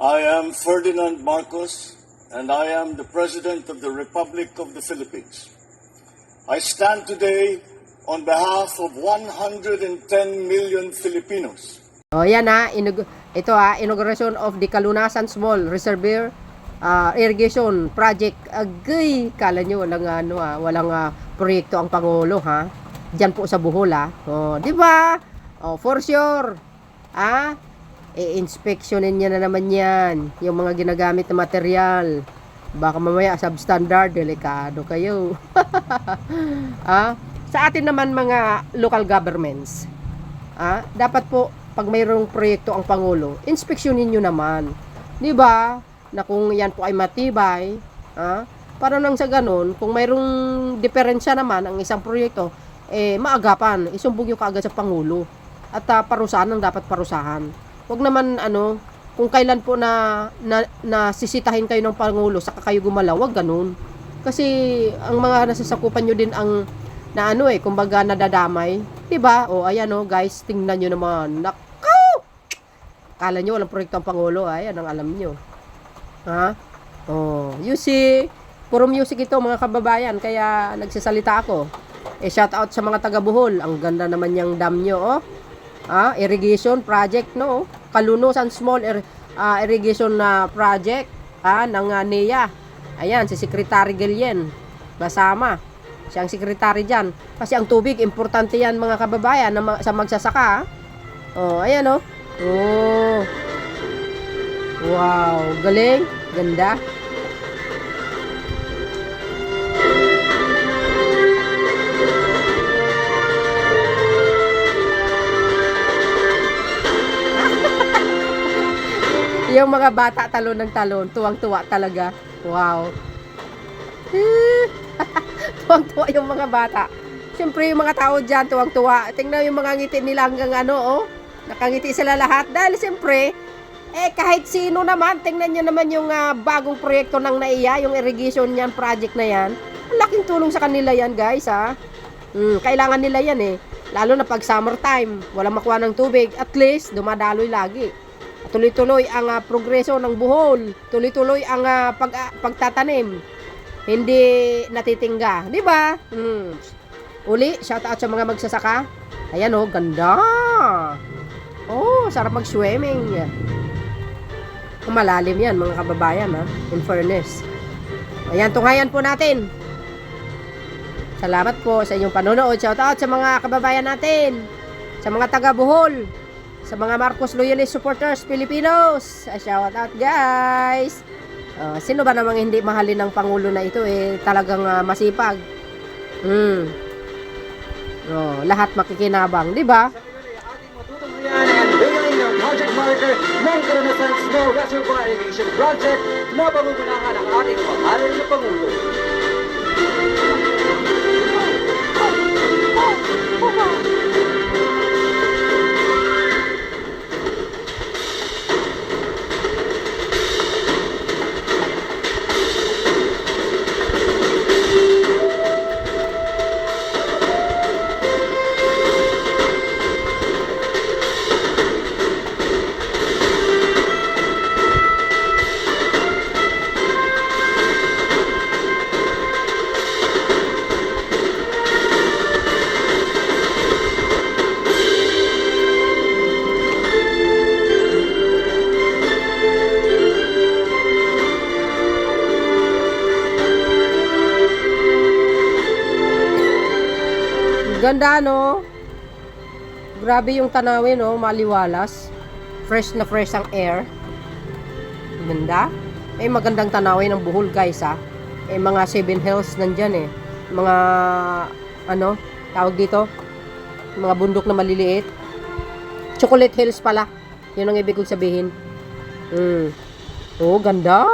I am Ferdinand Marcos, and I am the President of the Republic of the Philippines. I stand today on behalf of 110 million Filipinos. Oh, yan inauguration of the Kalunasan Small Reservoir Irrigation Project. Agay, kala nyo walang proyekto ang Pangulo, ha? Diyan po sa Bohol, ha? Oh, di ba? Oh, for sure. I-inspectionin niya na naman yan, yung mga ginagamit na material. Baka mamaya substandard, delikado kayo. Sa atin naman mga local governments, dapat po pag mayroong proyekto ang Pangulo, inspeksyonin nyo naman. Di ba? Na kung yan po ay matibay, para nang sa ganun, kung mayroong diferensya naman ang isang proyekto, maagapan, isumbong nyo kaagad sa Pangulo. At parusahan ang dapat parusahan. Huwag naman kung kailan po na sisitahin kayo ng Pangulo saka kayo gumalaw, wag ganun. Kasi ang mga nasasakupan nyo din ang kumbaga nadadamay, 'di ba? O ayan guys, tingnan niyo naman. Nako! Kala niyo walang proyekto ang Pangulo, ayan ang alam niyo. You see, puro music ito mga kababayan, kaya nagsasalita ako. Shout out sa mga taga Bohol. Ang ganda naman yung dam niyo, irrigation project, no? Kalunusan Small Irrigation Project ng NEA. Ayan, si Secretary Guillen Basama. Siyang secretary dyan. Kasi ang tubig, importante yan mga kababayan sa magsasaka. Ayan wow, galing. Ganda. Yung mga bata talon ng talon, tuwang-tuwa talaga. Wow. Tuwang-tuwa yung mga bata. Siyempre yung mga tao dyan, tuwang-tuwa. Tingnan yung mga ngiti nila hanggang nakangiti sila lahat. Dahil siyempre, kahit sino naman, tingnan nyo naman yung bagong proyekto ng NAIA, yung irrigation yan, project na yan. Ang laking tulong sa kanila yan, guys, kailangan nila yan, lalo na pag summertime, walang makuha ng tubig. At least, dumadaloy lagi. Tuloy-tuloy ang progreso ng Bohol. Tuloy-tuloy ang pagtatanim. Hindi natitingga, di ba? Uli, shout out sa mga magsasaka. Ayan ganda. Sarap mag-swimming. Malalim yan mga kababayan, in fairness. Ayan, tungayan po natin. Salamat po sa inyong panonood. Shout out sa mga kababayan natin, sa mga taga Bohol, sa mga Marcos Loyalist supporters Filipinos. Shout out, guys. Sino ba namang hindi mahalin ng Pangulo na ito, talagang masipag. Lahat makikinabang, di ba? Ating matutunghayan ang unveiling ng project marker ng Kalunasan Small Reservoir Irrigation Project na pangungunahan ng ating mahal na Pangulo. Ganda, no? Grabe yung tanawin, maliwalas. Fresh na fresh ang air. Ganda. Magandang tanawin ng Bohol, guys, mga Seven Hills nandyan, mga tawag dito, mga bundok na maliliit. Chocolate Hills pala, yun ang ibig kong sabihin. Ganda.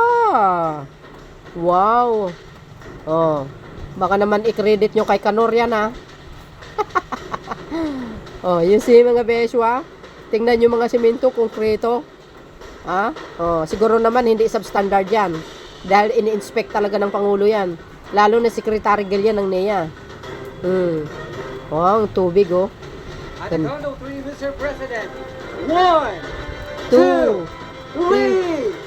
Wow. Baka naman i-credit nyo kay Kanor yan, you see mga beswa, tingnan nyo mga simento, konkreto. Siguro naman hindi substandard yan, dahil ini-inspect talaga ng Pangulo yan, lalo na Secretary Guillen ng NEA. Ang tubig, At the count of 3, Mr. President. 1, 2, 3.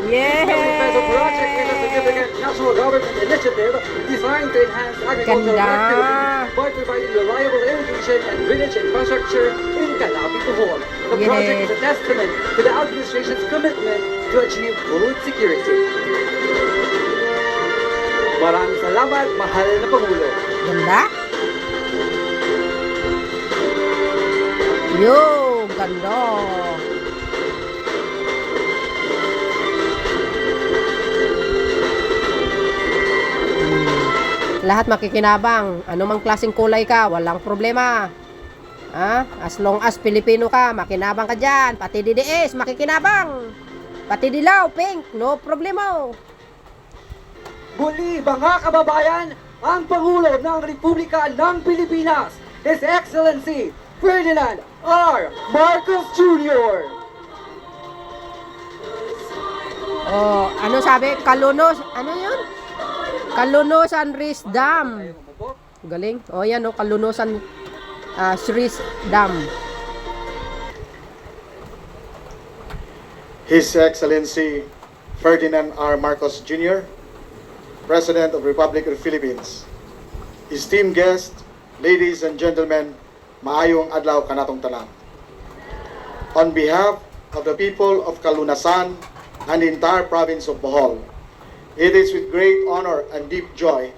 Peso project is a significant national government initiative designed to enhance agricultural Ganda. productivity by providing reliable irrigation and drainage infrastructure in Calapi, Bohol. The Yes. project is a testament to the administration's commitment to achieve food security. Maraming salamat, mahal na Pangulo. Ganda. Yo, ganda. Lahat makikinabang. Anumang klaseng kulay ka, walang problema. As long as Pilipino ka, makinabang ka dyan. Pati DDS, makikinabang. Pati dilaw, pink, no problema. Muli, mga kababayan, ang Pangulo ng Republika ng Pilipinas, His Excellency Ferdinand R. Marcos Jr. Oh, ano sabi? Kalunos, ano yun? Kalunosan Rice Dam. Galing. Oh, yan, oh, Kalunosan Rice Dam. His Excellency Ferdinand R. Marcos Jr., President of the Republic of the Philippines. Esteemed guests, ladies and gentlemen, maayong adlaw kanatong tanan. On behalf of the people of Kalunasan and the entire province of Bohol, it is with great honor and deep joy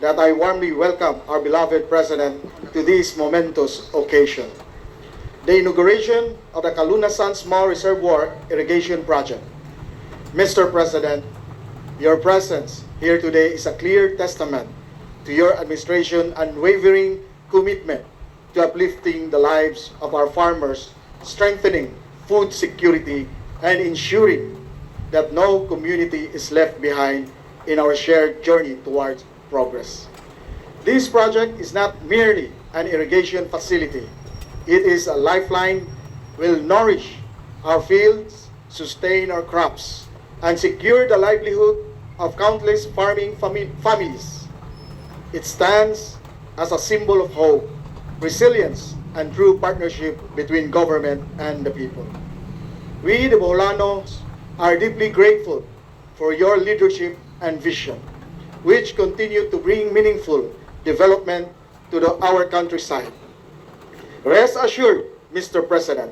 that I warmly welcome our beloved President to this momentous occasion, the inauguration of the Kalunasan Small Reservoir Irrigation Project. Mr. President, your presence here today is a clear testament to your administration's unwavering commitment to uplifting the lives of our farmers, strengthening food security, and ensuring that no community is left behind in our shared journey towards progress. This project is not merely an irrigation facility. It is a lifeline, will nourish our fields, sustain our crops, and secure the livelihood of countless farming families. It stands as a symbol of hope, resilience, and true partnership between government and the people. We, the Boholanos, are deeply grateful for your leadership and vision, which continue to bring meaningful development to our countryside. Rest assured, Mr. President,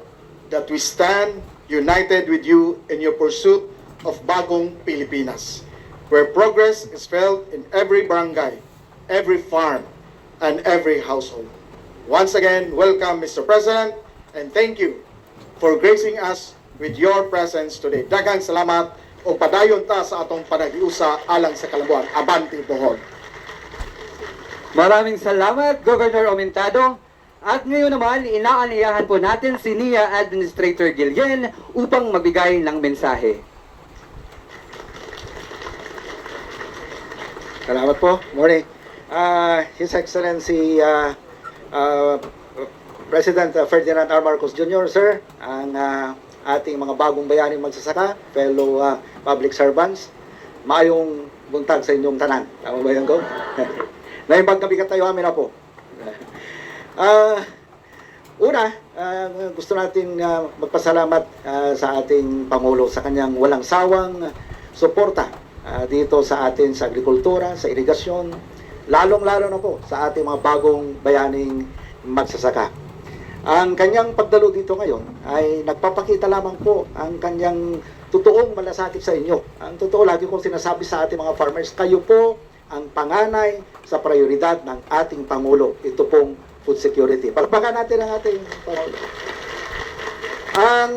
that we stand united with you in your pursuit of Bagong Pilipinas, where progress is felt in every barangay, every farm, and every household. Once again, welcome, Mr. President, and thank you for gracing us with your presence today. Daghang salamat o padayon ta sa atong panagiusa alang sa kalambuan. Abante Bohol. Maraming salamat, Governor Aumentado. At ngayon naman, inaaniyahan po natin si NIA Administrator Guillen upang magbigay ng mensahe. Salamat po. Morning. His Excellency President Ferdinand R. Marcos Jr., sir, ang ating mga bagong bayaning magsasaka, fellow public servants, maayong buntag sa inyong tanan. Tama ba yan, Go? Naimbag kami katayo amin na po. Gusto natin magpasalamat sa ating Pangulo sa kanyang walang sawang suporta dito sa atin sa agrikultura, sa irigasyon, lalong-lalo na po sa ating mga bagong bayaning magsasaka. Ang kanyang pagdalo dito ngayon ay nagpapakita lamang po ang kanyang totoong malasakit sa inyo. Ang totoo, lagi kong sinasabi sa ating mga farmers, kayo po ang panganay sa prioridad ng ating Pangulo. Ito pong food security. Palakpakan natin ang ating Pangulo. Ang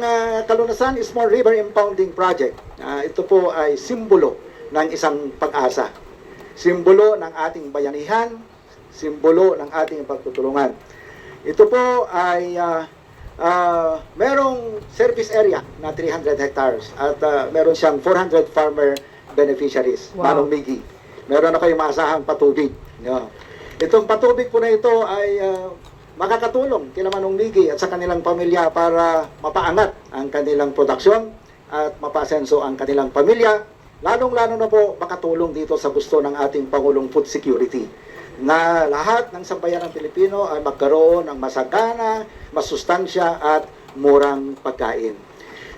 Kalunasan Small River Impounding Project, ito po ay simbolo ng isang pag-asa. Simbolo ng ating bayanihan, simbolo ng ating pagtutulungan. Ito po ay merong service area na 300 hectares at meron siyang 400 farmer beneficiaries. Wow. Manong Miggy. Meron na kayong maasahang patubig. No. Itong patubig po na ito ay makakatulong kila Manong Miggy at sa kanilang pamilya para mapaangat ang kanilang produksyon at mapasenso ang kanilang pamilya. Lalong-lalo na po makatulong dito sa gusto ng ating Pangulong Food Security, na lahat ng sambayan ng Pilipino ay magkaroon ng masagana, masustansya at murang pagkain.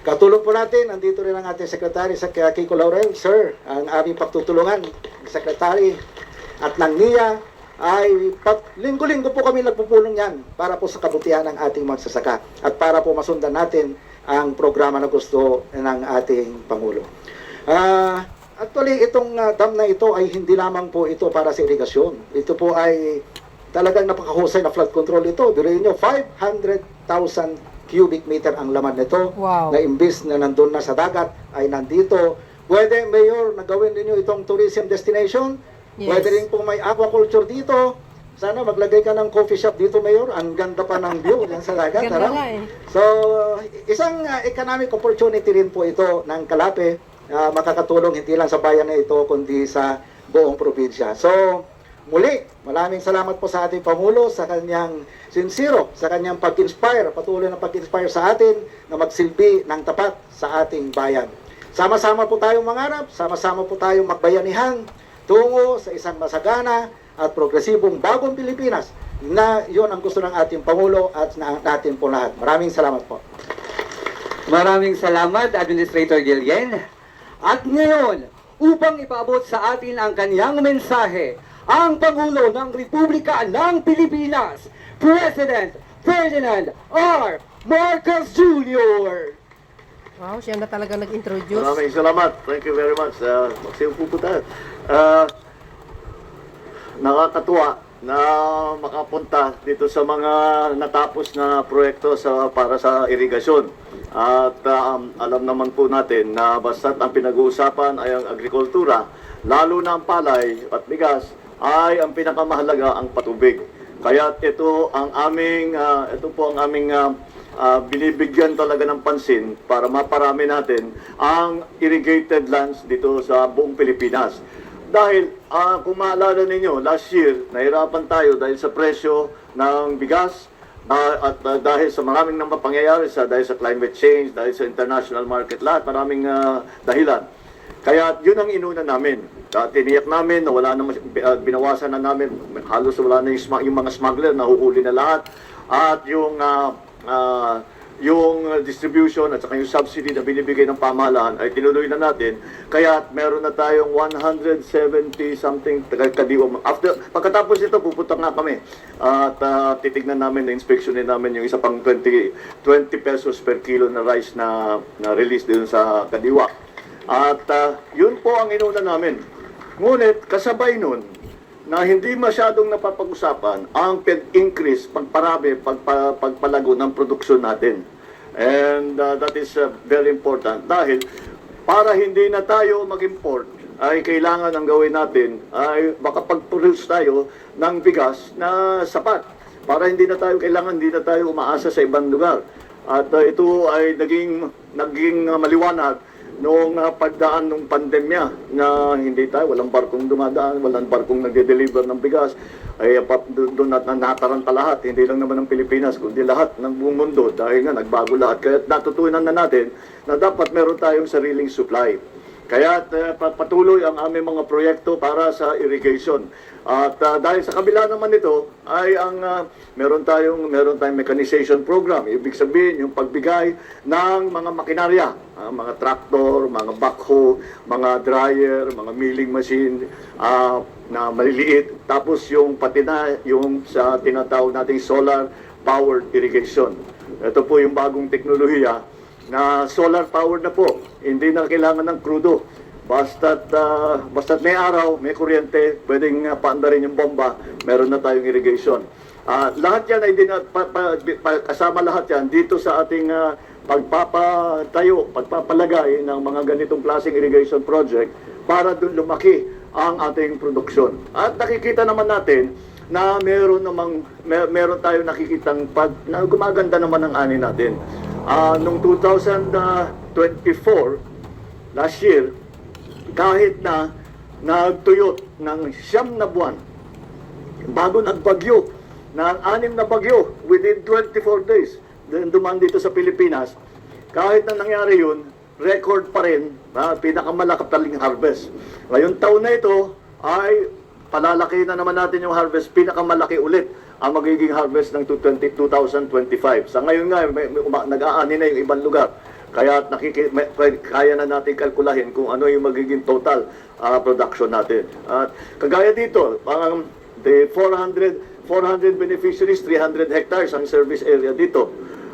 Katulong po natin, nandito rin ang ating Secretary sa Kiko Laurel. Sir, ang aming pagtutulungan, Secretary at ng NIA, ay linggo-linggo po kami nagpupulong yan para po sa kabutihan ng ating magsasaka at para po masundan natin ang programa na gusto ng ating Pangulo. Actually, itong dam na ito ay hindi lamang po ito para sa irigasyon. Ito po ay talagang napakahusay na flood control ito. Biruin nyo, 500,000 cubic meter ang laman nito. Wow. Na imbis na nandun na sa dagat ay nandito. Pwede, Mayor, na gawin ninyo itong tourism destination. Yes. Pwede rin po may aquaculture dito. Sana maglagay ka ng coffee shop dito, Mayor. Ang ganda pa ng view yan sa dagat. Ganda Tara. nga eh. So, isang economic opportunity rin po ito ng Kalape. Makakatulong hindi lang sa bayan na ito, kundi sa buong probinsya. So, muli, maraming salamat po sa ating Pangulo sa kanyang sincero, sa kanyang pag-inspire, patuloy na pag-inspire sa atin na magsilbi ng tapat sa ating bayan. Sama-sama po tayong mangarap, sama-sama po tayong magbayanihan tungo sa isang masagana at progresibong bagong Pilipinas na yon ang gusto ng ating Pangulo at natin po lahat. Maraming salamat po. Maraming salamat, Administrator Guillen. At ngayon, upang ipaabot sa atin ang kanyang mensahe, ang Pangulo ng Republika ng Pilipinas, President Ferdinand R. Marcos Jr. Wow, siya na talaga nag-introduce. Maraming salamat. Thank you very much. Magsiupo po tayo. Nakakatuwa na makapunta dito sa mga natapos na proyekto para sa irigasyon. At alam naman po natin na basta't ang pinag-uusapan ay ang agrikultura, lalo na ang palay at bigas, ay ang pinakamahalaga ang patubig. Kaya ito po ang aming binibigyan talaga ng pansin para maparami natin ang irrigated lands dito sa buong Pilipinas. Dahil kung maalala ninyo, last year, nahirapan tayo dahil sa presyo ng bigas at dahil sa maraming nang pangyayari dahil sa climate change, dahil sa international market, lahat, maraming dahilan. Kaya yun ang inuna namin. Tiniyak namin na wala na, binawasan na namin, halos wala na yung mga smuggler, nahuhuli na lahat. At yung distribution at saka yung subsidy na binibigay ng pamahalaan ay tinuloy na natin. Kaya meron na tayong 170 something kadiwa. Pagkatapos ito, pupunta nga kami at titignan namin, na-inspectionin namin yung isa pang 20 pesos per kilo na rice na release din sa kadiwa. At yun po ang inuna namin. Ngunit kasabay nun, na hindi masyadong napapag-usapan ang pag-increase, pagparami, pagpalago ng produksyon natin. And that is very important dahil para hindi na tayo mag-import, ay kailangan ang gawin natin ay makapag-produce tayo ng bigas na sapat para hindi na tayo umaasa sa ibang lugar. At ito ay naging maliwanag noong pagdaan ng pandemya na hindi tayo, walang barkong dumadaan, walang barkong nagde-deliver ng bigas, ay doon nataranta lahat, hindi lang naman ng Pilipinas, kundi lahat ng buong mundo dahil nga nagbago lahat. Kaya natutunan na natin na dapat meron tayong sariling supply. Kaya patuloy ang aming mga proyekto para sa irrigation. At dahil sa kabila naman nito ay meron tayong mechanization program. Ibig sabihin yung pagbigay ng mga makinarya, mga tractor, mga backhoe, mga dryer, mga milling machine na maliliit. Tapos pati na yung sa tinatawag nating solar powered irrigation. Ito po yung bagong teknolohiya na solar powered na po. Hindi na kailangan ng krudo. Basta't may araw, may kuryente, pwedeng paandarin yung bomba, meron na tayong irrigation. Lahat yan ay kasama lahat yan dito sa ating pagpapalagay ng mga ganitong klaseng irrigation project para doon lumaki ang ating produksyon. At nakikita naman natin na meron tayong nakikitang na gumaganda naman ang ani natin. Noong 2024, last year, kahit na nagtuyot ng 9 na buwan, bago nagbagyo, ng 6 na bagyo within 24 days, dumaan dito sa Pilipinas, kahit na nangyari yun, record pa rin na pinakamalakapaling harvest. Ngayong taon na ito ay palalaki na naman natin yung harvest, pinakamalaki ulit ang magiging harvest ng 2025. Sa ngayon nga, nag-aani na yung ibang lugar. Kaya kaya na natin kalkulahin kung ano yung magiging total production natin. At kagaya dito, the 400 beneficiaries, 300 hectares ang service area dito.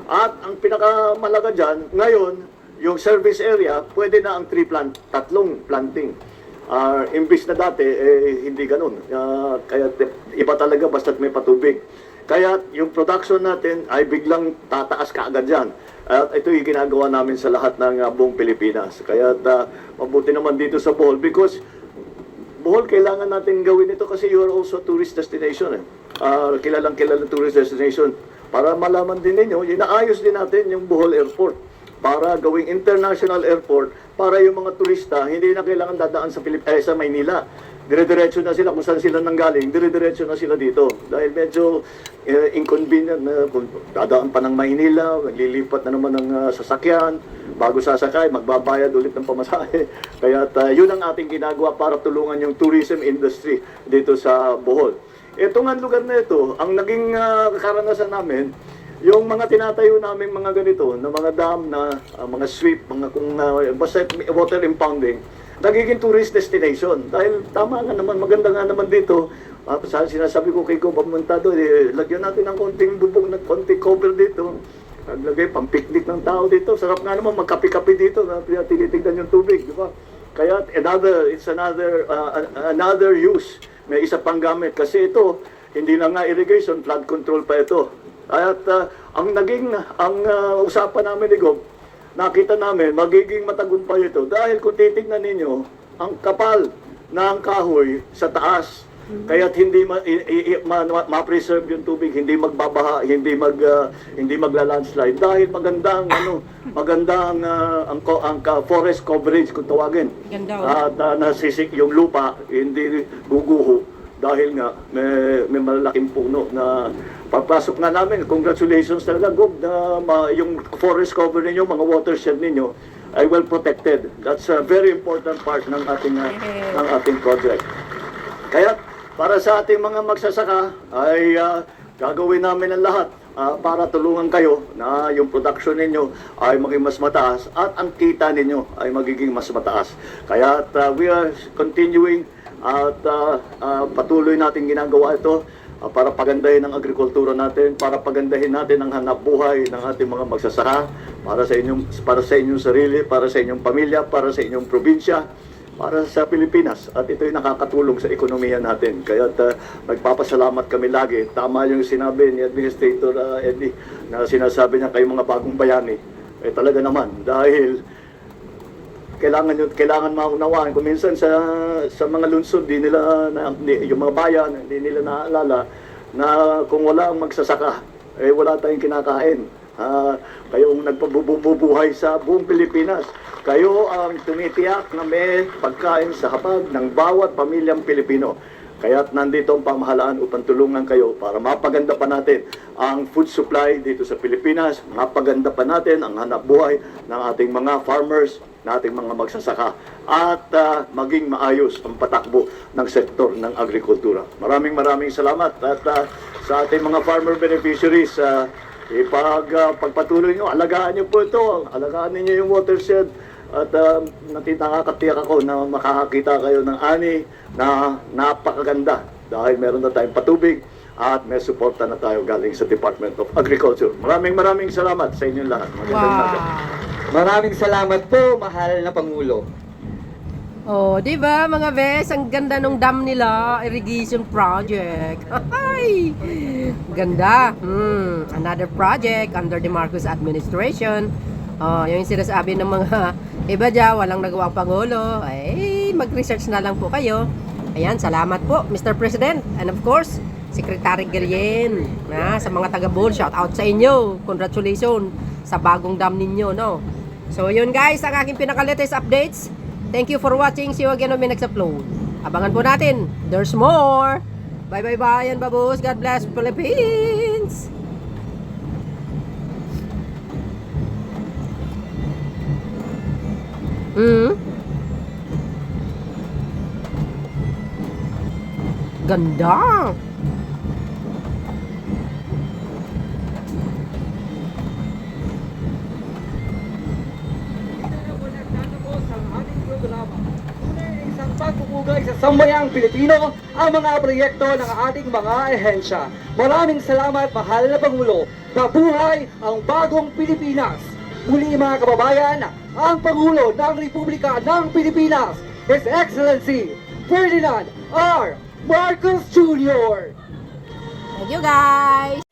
At ang pinakamalaga dyan, ngayon, yung service area, pwede na ang tatlong planting. Imbis na dati, hindi ganun. Kaya iba talaga basta't may patubig. Kaya yung production natin ay biglang tataas kaagad yan. At ito yung ginagawa namin sa lahat ng buong Pilipinas. Kaya mabuti naman dito sa Bohol because Bohol, kailangan natin gawin ito kasi you are also a tourist destination. Kilalang tourist destination. Para malaman din ninyo, inaayos din natin yung Bohol Airport para gawing international airport para yung mga turista hindi na kailangan dadaan sa sa Maynila. Dire-diretso na sila kung saan sila nanggaling, dire-diretso na sila dito. Dahil medyo inconvenient na kung dadaan pa ng Maynila, lilipat na naman ng sasakyan, bago sasakay, magbabayad ulit ng pamasahe. Kaya yun ang ating ginagawa para tulungan yung tourism industry dito sa Bohol. Ito nga lugar na ito, ang naging karanasan namin, yung mga tinatayo namin mga ganito, na mga dam, na mga sweep, basta water impounding, nagiging tourist destination. Dahil tama nga naman, maganda nga naman dito. Sinasabi ko kay Go, pamunta doon, lagyan natin ng konting bubong, ng konting cover dito. Naglagay pang picnic ng tao dito. Sarap nga naman magkapi-kapi dito, na tinitignan yung tubig, di ba? Kaya it's another use. May isa pang gamit kasi ito, hindi na nga irrigation, flood control pa ito. At ang usapan namin ni Gob, nakita namin magiging matagumpay ito dahil kung titignan ninyo ang kapal ng kahoy sa taas, kaya't hindi ma-preserve yung tubig, hindi magbabaha, hindi magla-landslide dahil magandang ang forest coverage kung tawagin. At nasisik yung lupa, hindi guguho dahil nga may malaking puno na pagpasok nga namin. Congratulations talaga, Gob, na yung forest cover ninyo, mga watershed ninyo ay well protected. That's a very important part ng ating project. Kaya para sa ating mga magsasaka ay gagawin namin ang lahat para tulungan kayo na yung production ninyo ay maging mas mataas at ang kita ninyo ay magiging mas mataas. Kaya we are continuing at patuloy natin ginagawa ito para pagandahin ang agrikultura natin, para pagandahin natin ang hanapbuhay ng ating mga magsasaka para sa inyong sarili, para sa inyong pamilya, para sa inyong probinsya, para sa Pilipinas. At ito'y nakakatulong sa ekonomiya natin. Kaya nagpapasalamat kami lagi. Tama yung sinabi ni Administrator Eddie na sinasabi niya kayo mga bagong bayani. Talaga naman, dahil kailangan maunawaan. Kung minsan sa mga lungsod, yung mga bayan, hindi nila naaalala na kung wala ang magsasaka, wala tayong kinakain. Kayo ang nagpabubuhay sa buong Pilipinas. Kayo ang tumitiyak na may pagkain sa hapag ng bawat pamilyang Pilipino. Kaya't nandito ang pamahalaan upang tulungan kayo para mapaganda pa natin ang food supply dito sa Pilipinas, mapaganda pa natin ang hanapbuhay ng ating mga farmers, ng ating mga magsasaka, at maging maayos ang patakbo ng sektor ng agrikultura. Maraming salamat at sa ating mga farmer beneficiaries, pagpatuloy nyo, alagaan nyo po ito, alagaan ninyo yung watershed. At nakakatiyak ako na makakakita kayo ng ani na napakaganda dahil meron na tayong patubig at may suporta na tayo galing sa Department of Agriculture. Maraming salamat sa inyong lahat. Maraming salamat po, mahal na Pangulo. Oh, di ba mga bes, ang ganda ng dam nila, irrigation project. Ay, ganda. Another project under the Marcos administration. Oh, yung sinasabi ng mga iba dyan, walang nagawa ang Pangulo. Ay, mag-research na lang po kayo. Ayan, salamat po, Mr. President. And of course, Secretary Guillen. Sa mga taga-Bohol, shout out sa inyo. Congratulations sa bagong dam ninyo, no? So, yun guys, ang aking pinaka-latest updates. Thank you for watching. See you again on my next upload. Abangan po natin. There's more. Bye, and babos. God bless Philippines. Ganda. maugay sa sambayang Pilipino ang mga proyekto ng ating mga ehensya. Maraming salamat, mahal na Pangulo. Mabuhay ang bagong Pilipinas! Muli mga kababayan, ang Pangulo ng Republika ng Pilipinas, His Excellency Ferdinand R. Marcos Jr. Thank you guys!